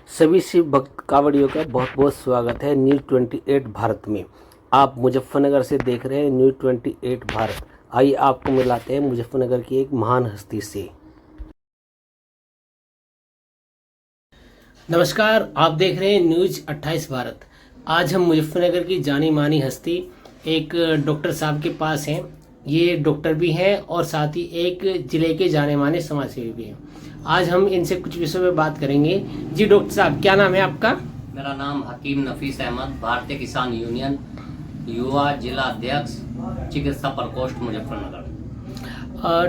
सभी शिव भक्त कांवड़ियों का बहुत बहुत स्वागत है न्यूज़ 28 भारत में। आप मुजफ्फरनगर से देख रहे हैं न्यूज़ 28 भारत। आइए आपको मिलाते हैं मुजफ्फरनगर की एक महान हस्ती से। नमस्कार, आप देख रहे हैं न्यूज़ 28 भारत। आज हम मुजफ्फरनगर की जानी मानी हस्ती एक डॉक्टर साहब के पास हैं। ये डॉक्टर भी हैं और साथ ही एक जिले के जाने माने समाजसेवी भी हैं। आज हम इनसे कुछ विषयों में बात करेंगे। जी डॉक्टर साहब, क्या नाम है आपका? मेरा नाम हकीम नफीस अहमद, भारतीय किसान यूनियन युवा जिला अध्यक्ष, चिकित्सा प्रकोष्ठ मुजफ्फरनगर।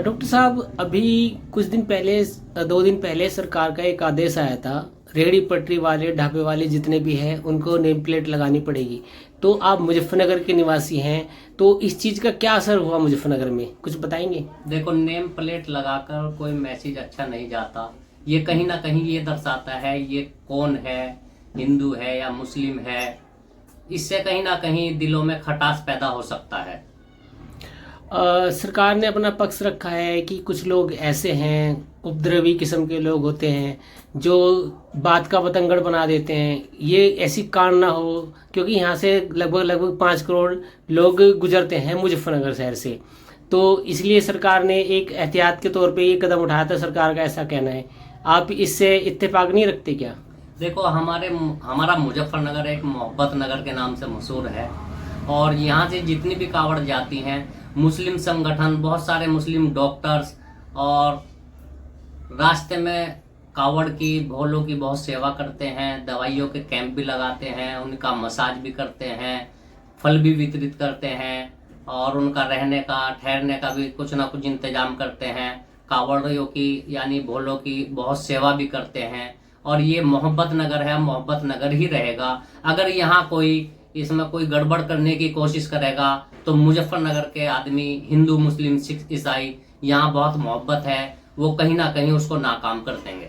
डॉक्टर साहब, अभी कुछ दिन पहले 2 दिन पहले सरकार का एक आदेश आया था, रेहड़ी पटरी वाले ढाबे वाले जितने भी हैं उनको नेम प्लेट लगानी पड़ेगी। तो आप मुजफ्फरनगर के निवासी हैं, तो इस चीज़ का क्या असर हुआ मुजफ्फरनगर में, कुछ बताएंगे? देखो, नेम प्लेट लगाकर कोई मैसेज अच्छा नहीं जाता। ये कहीं ना कहीं ये दर्शाता है ये कौन है, हिंदू है या मुस्लिम है। इससे कहीं ना कहीं दिलों में खटास पैदा हो सकता है। सरकार ने अपना पक्ष रखा है कि कुछ लोग ऐसे हैं, उपद्रवी किस्म के लोग होते हैं जो बात का बतंगड़ बना देते हैं। ये ऐसी कांड ना हो, क्योंकि यहाँ से लगभग 5 करोड़ लोग गुजरते हैं मुजफ्फरनगर शहर से। तो इसलिए सरकार ने एक एहतियात के तौर पे ये कदम उठाया था, सरकार का ऐसा कहना है। आप इससे इत्तेफाक नहीं रखते क्या? देखो, हमारा मुजफ्फरनगर एक मोहब्बत नगर के नाम से मशहूर है। और यहाँ से जितनी भी कावड़ जाती हैं, मुस्लिम संगठन, बहुत सारे मुस्लिम डॉक्टर्स और रास्ते में कावड़ की भोलों की बहुत सेवा करते हैं। दवाइयों के कैंप भी लगाते हैं, उनका मसाज भी करते हैं, फल भी वितरित करते हैं और उनका रहने का ठहरने का भी कुछ ना कुछ इंतजाम करते हैं। कावड़ियों की यानी भोलों की बहुत सेवा भी करते हैं। और ये मोहब्बत नगर है, मोहब्बत नगर ही रहेगा। अगर यहाँ इसमें कोई गड़बड़ करने की कोशिश करेगा तो मुजफ्फरनगर के आदमी, हिंदू मुस्लिम सिख ईसाई, यहाँ बहुत मोहब्बत है, वो कहीं ना कहीं उसको नाकाम कर देंगे।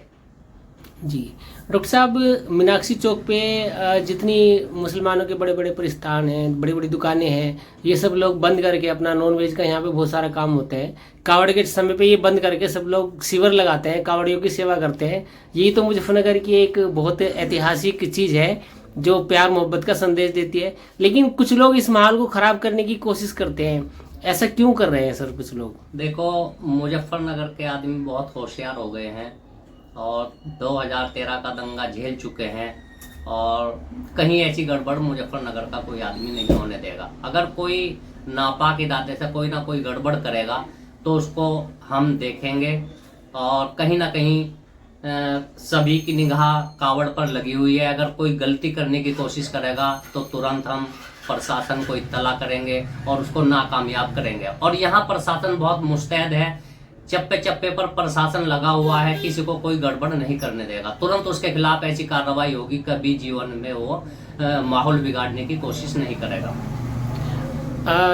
जी डॉक्टर साहब, मीनाक्षी चौक पे जितनी मुसलमानों के बड़े बड़े प्रतिष्ठान हैं, बड़ी बड़ी दुकानें हैं, ये सब लोग बंद करके अपना नॉन वेज का यहाँ पे बहुत सारा काम होता है। कावड़ के समय पे ये बंद करके सब लोग शिविर लगाते हैं, कावड़ियों की सेवा करते हैं। यही तो मुजफ्फरनगर की एक बहुत ऐतिहासिक चीज़ है जो प्यार मोहब्बत का संदेश देती है। लेकिन कुछ लोग इस माहौल को खराब करने की कोशिश करते हैं, ऐसा क्यों कर रहे हैं सर कुछ लोग? देखो, मुजफ्फरनगर के आदमी बहुत होशियार हो गए हैं और 2013 का दंगा झेल चुके हैं और कहीं ऐसी गड़बड़ मुजफ्फरनगर का कोई आदमी नहीं होने देगा। अगर कोई नापाक इरादे से कोई ना कोई गड़बड़ करेगा तो उसको हम देखेंगे। और कहीं ना कहीं सभी की निगाह कावड़ पर लगी हुई है। अगर कोई गलती करने की कोशिश करेगा तो तुरंत हम प्रशासन को इत्तला करेंगे और उसको नाकामयाब करेंगे। और यहाँ प्रशासन बहुत मुस्तैद है, चप्पे चप्पे पर प्रशासन लगा हुआ है, किसी को कोई गड़बड़ नहीं करने देगा। तुरंत उसके खिलाफ ऐसी कार्रवाई होगी, कभी जीवन में वो माहौल बिगाड़ने की कोशिश नहीं करेगा।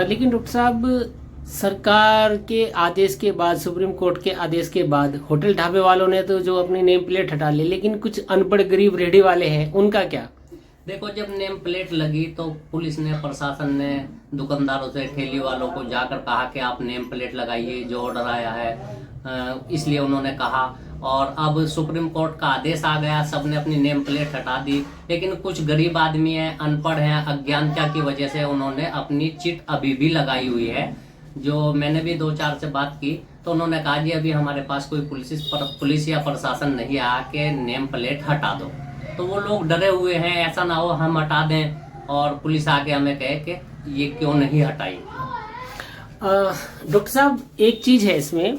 लेकिन डॉक्टर साहब, सरकार के आदेश के बाद, सुप्रीम कोर्ट के आदेश के बाद होटल ढाबे वालों ने तो जो अपनी नेम प्लेट हटा ली, लेकिन कुछ अनपढ़ गरीब रेहड़ी वाले हैं, उनका क्या? देखो, जब नेम प्लेट लगी तो पुलिस ने, प्रशासन ने दुकानदारों से, ठेली वालों को जाकर कहा कि आप नेम प्लेट लगाइए, जो ऑर्डर आया है। इसलिए उन्होंने कहा और अब सुप्रीम कोर्ट का आदेश आ गया, सबने अपनी नेम प्लेट हटा दी। लेकिन कुछ गरीब आदमी हैं, अनपढ़ हैं, अज्ञानता की वजह से उन्होंने अपनी चिट अभी भी लगाई हुई है। जो मैंने भी 2-4 से बात की तो उन्होंने कहा जी अभी हमारे पास कोई पुलिस या प्रशासन नहीं आया कि नेम प्लेट हटा दो। तो वो लोग डरे हुए हैं, ऐसा ना हो हम हटा दें और पुलिस आके हमें कहे कि ये क्यों नहीं हटाई। डॉक्टर साहब, एक चीज़ है इसमें,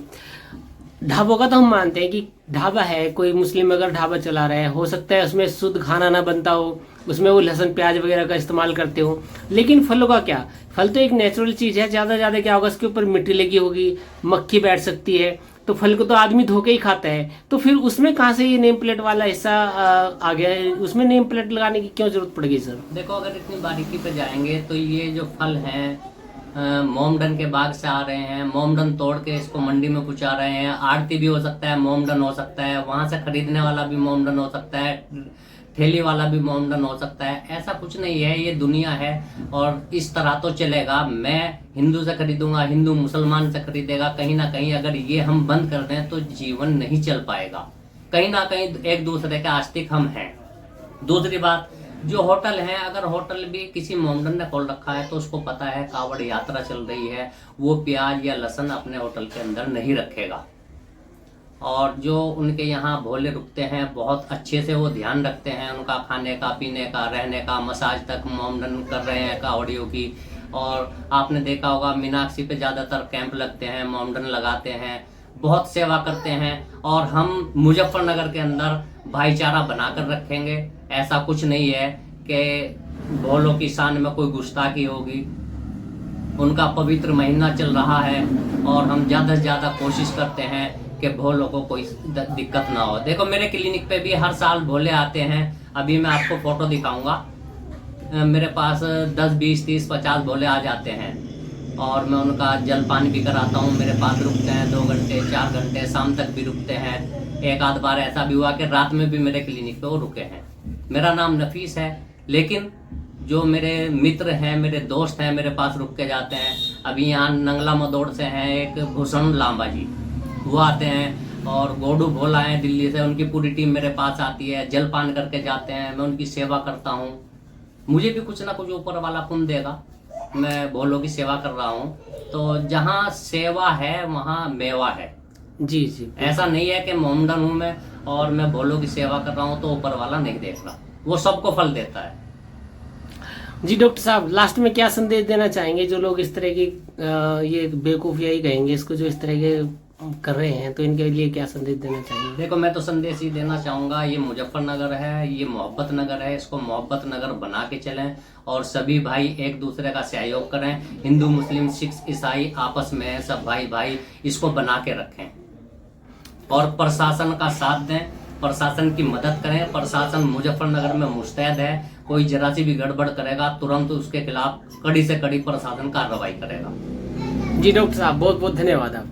ढाबों का तो हम मानते हैं कि ढाबा है, कोई मुस्लिम अगर ढाबा चला रहा है, हो सकता है उसमें शुद्ध खाना ना बनता हो, उसमें वो लहसुन प्याज वगैरह का इस्तेमाल करते हो। लेकिन फलों का क्या? फल तो एक नेचुरल चीज़ है, ज़्यादा ज़्यादा क्या होगा, उसके ऊपर मिट्टी लगी होगी, मक्खी बैठ सकती है, तो फल को तो आदमी धो के ही खाता है। तो फिर उसमें कहाँ से ये नेम प्लेट वाला हिस्सा आ गया है? उसमें नेम प्लेट लगाने की क्यों जरूरत पड़ गई सर? देखो, अगर इतनी बारीकी पे जाएंगे तो ये जो फल हैं मोमडन के बाग से आ रहे हैं, मोमडन तोड़ के इसको मंडी में पहुंचा रहे हैं। आड़ती भी हो सकता है, मोमडन हो सकता है, वहां से खरीदने वाला भी मोमडन हो सकता है, ठेली वाला भी मोमडन हो सकता है। ऐसा कुछ नहीं है, ये दुनिया है और इस तरह तो चलेगा। मैं हिंदू से खरीदूंगा, हिंदू मुसलमान से खरीदेगा। कहीं ना कहीं अगर ये हम बंद कर दें तो जीवन नहीं चल पाएगा। कहीं ना कहीं एक दूसरे के आस्तिक हम हैं। दूसरी बात, जो होटल है, अगर होटल भी किसी मोमडन ने खोल रखा है तो उसको पता है कावड़ यात्रा चल रही है, वो प्याज या लहसुन अपने होटल के अंदर नहीं रखेगा। और जो उनके यहाँ भोले रुकते हैं बहुत अच्छे से वो ध्यान रखते हैं उनका खाने का, पीने का, रहने का, मसाज तक मोमडन कर रहे हैं कावड़ियों की। और आपने देखा होगा मीनाक्षी पे ज़्यादातर कैंप लगते हैं, मोमडन लगाते हैं, बहुत सेवा करते हैं। और हम मुजफ्फरनगर के अंदर भाईचारा बनाकर रखेंगे। ऐसा कुछ नहीं है कि भोलों की शान में कोई गुस्ताखी होगी। उनका पवित्र महीना चल रहा है और हम ज़्यादा से ज़्यादा कोशिश करते हैं कि भोलों को कोई दिक्कत ना हो। देखो मेरे क्लिनिक पे भी हर साल भोले आते हैं। अभी मैं आपको फ़ोटो दिखाऊंगा। मेरे पास 10, 20, 30, 50 भोले आ जाते हैं और मैं उनका जल पानी भी कराता हूँ। मेरे पास रुकते हैं 2 घंटे, 4 घंटे, शाम तक भी रुकते हैं। एक आध बार ऐसा भी हुआ कि रात में भी मेरे क्लिनिक पे वो रुके हैं। मेरा नाम नफीस है, लेकिन जो मेरे मित्र हैं, मेरे दोस्त हैं, मेरे पास रुक के जाते हैं। अभी यहाँ नंगला मदोड़ से हैं एक भूषण लांबा जी, वो आते हैं। और गोडू भोला हैं दिल्ली से, उनकी पूरी टीम मेरे पास आती है, जलपान करके जाते हैं। मैं उनकी सेवा करता हूँ। मुझे भी कुछ ना कुछ ऊपर वाला पुण्य देगा। मैं भोलों की सेवा कर रहा हूँ। तो जहाँ सेवा है वहाँ मेवा है। जी जी, ऐसा नहीं है कि मोमडन हूँ मैं और मैं भोलों की सेवा कर रहा हूँ तो ऊपर वाला नहीं देख रहा। वो सबको फल देता है। जी डॉक्टर साहब, लास्ट में क्या संदेश देना चाहेंगे जो लोग इस तरह की ये बेवकूफ़िया ही कहेंगे इसको, जो इस तरह के कर रहे हैं, तो इनके लिए क्या संदेश देना चाहेंगे? देखो मैं तो संदेश ही देना चाहूँगा, ये मुजफ्फरनगर है, ये मोहब्बत नगर है, इसको मोहब्बत नगर बना के चलें और सभी भाई एक दूसरे का सहयोग करें। हिंदू, मुस्लिम, सिख, ईसाई आपस में है, सब भाई भाई इसको बना के रखें और प्रशासन का साथ दें, प्रशासन की मदद करें। प्रशासन मुजफ्फरनगर में मुस्तैद है। कोई जरा सी भी गड़बड़ करेगा तुरंत उसके खिलाफ कड़ी से कड़ी प्रशासन कार्रवाई करेगा। जी डॉक्टर साहब, बहुत बहुत धन्यवाद आप।